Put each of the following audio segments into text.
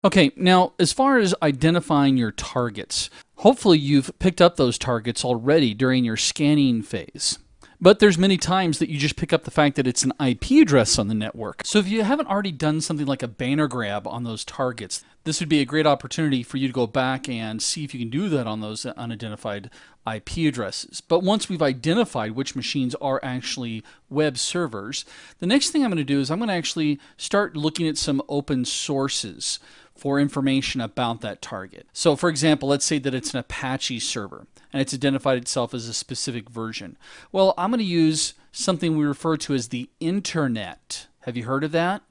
Okay, now as far as identifying your targets, hopefully you've picked up those targets already during your scanning phase. But there's many times that you just pick up the fact that it's an IP address on the network. So if you haven't already done something like a banner grab on those targets, this would be a great opportunity for you to go back and see if you can do that on those unidentified IP addresses. But once we've identified which machines are actually web servers, the next thing I'm going to do is I'm going to actually start looking at some open sources for information about that target. So for example, let's say that it's an Apache server and it's identified itself as a specific version. Well, I'm going to use something we refer to as the internet. Have you heard of that?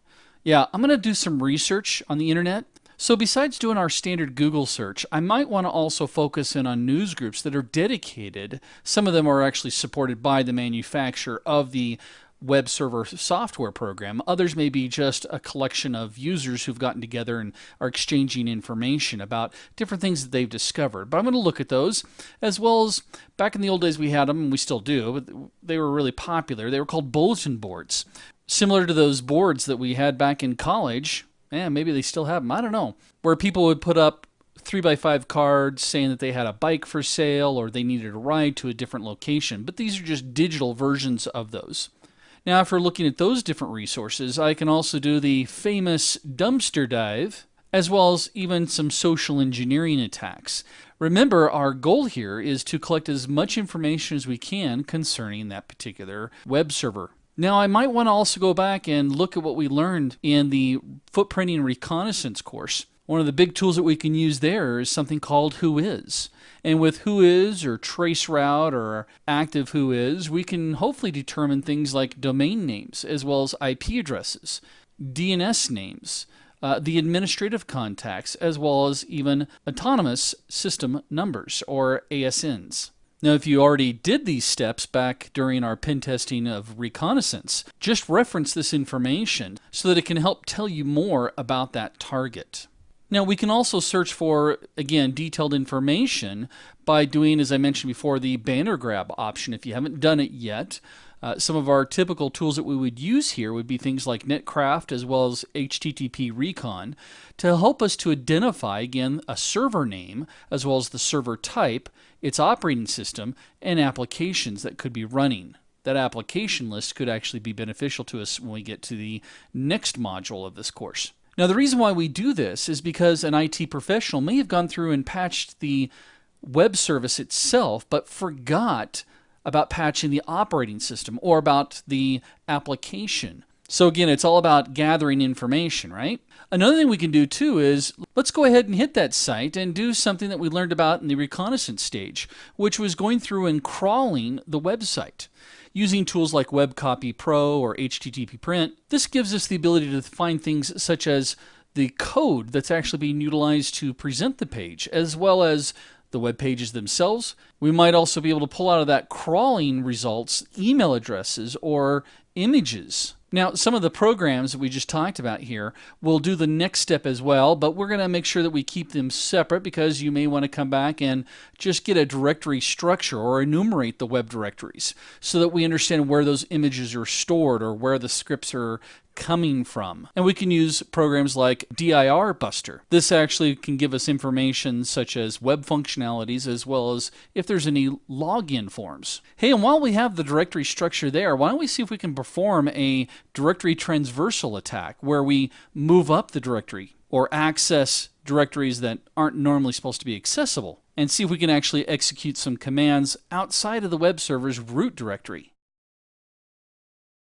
Yeah, I'm going to do some research on the internet. So besides doing our standard Google search, I might want to also focus in on news groups that are dedicated. Some of them are actually supported by the manufacturer of the web server software program. Others may be just a collection of users who've gotten together and are exchanging information about different things that they've discovered. But I'm going to look at those, as well as back in the old days we had them, and we still do, but they were really popular. They were called bulletin boards. Similar to those boards that we had back in college. Maybe they still have them, I don't know. Where people would put up 3x5 cards saying that they had a bike for sale or they needed a ride to a different location. But these are just digital versions of those. Now, after looking at those different resources, I can also do the famous dumpster dive, as well as even some social engineering attacks. Remember, our goal here is to collect as much information as we can concerning that particular web server. Now, I might want to also go back and look at what we learned in the footprinting reconnaissance course. One of the big tools that we can use there is something called Whois. And with Whois or traceroute or active Whois, we can hopefully determine things like domain names as well as IP addresses, DNS names, the administrative contacts, as well as even autonomous system numbers or ASNs. Now, if you already did these steps back during our pen testing of reconnaissance, just reference this information so that it can help tell you more about that target. Now, we can also search for, again, detailed information by doing, as I mentioned before, the banner grab option if you haven't done it yet. Some of our typical tools that we would use here would be things like Netcraft as well as HTTP Recon to help us to identify, again, a server name as well as the server type, its operating system, and applications that could be running. That application list could actually be beneficial to us when we get to the next module of this course. Now, the reason why we do this is because an IT professional may have gone through and patched the web service itself, but forgot about patching the operating system or about the application. So again, it's all about gathering information, right? Another thing we can do too is let's go ahead and hit that site and do something that we learned about in the reconnaissance stage, which was going through and crawling the website. Using tools like WebCopy Pro or HTTP Print, this gives us the ability to find things such as the code that's actually being utilized to present the page, as well as the web pages themselves. We might also be able to pull out of that crawling results email addresses or images. Now, some of the programs that we just talked about here will do the next step as well, but we're going to make sure that we keep them separate because you may want to come back and just get a directory structure or enumerate the web directories so that we understand where those images are stored or where the scripts are coming from. And we can use programs like dir buster. This actually can give us information such as web functionalities as well as if there's any login forms. Hey, and while we have the directory structure there, why don't we see if we can perform a directory transversal attack where we move up the directory or access directories that aren't normally supposed to be accessible and see if we can actually execute some commands outside of the web server's root directory.